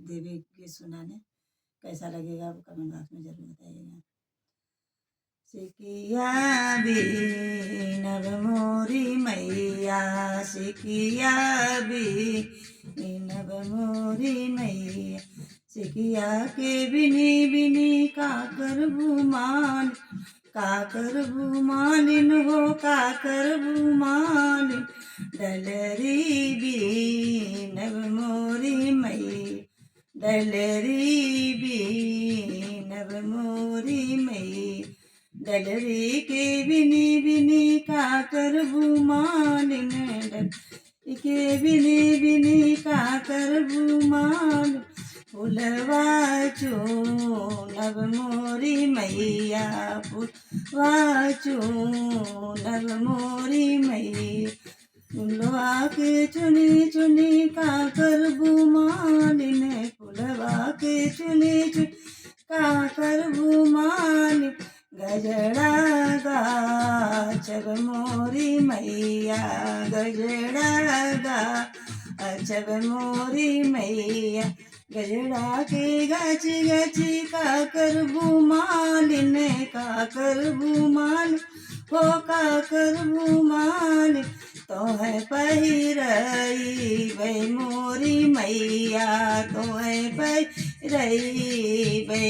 देवी गीत सुनाने। कैसा लगेगा वो कमेंट बॉक्स में ज़रूर बताइएगा। सिकिया बीनब मोरी मैया, सिकिया बीनब मोरी मैया, सिकिया के बिनी बिनी काकर बुमान, काकर बुमालिन हो काकर बुमालिन, डलरी बीनब मोरी मैया, डलरी बीनब मोरी मैया, डलरी के बिनी बिनी काकर बुमालिन, डल के बिनी बिनी काकर बुमालिन, फुलवा चूनब मोरी मैया, फुलवा चूनब मोरी मैया, फुलवा के चुनी चुनी काकर बुमालिन, फुलवा के चुनी चुनी काकर बुमालिन, गजरा गाचब मोरी मैया, गजरा गाचब मोरी मैया, गजरा के गाची गाची काकर बुमालिन, काकर बुमालिन हो काकर बुमालिन, तो है पहिरई बै मोरी मैया, तो है पहिरई बै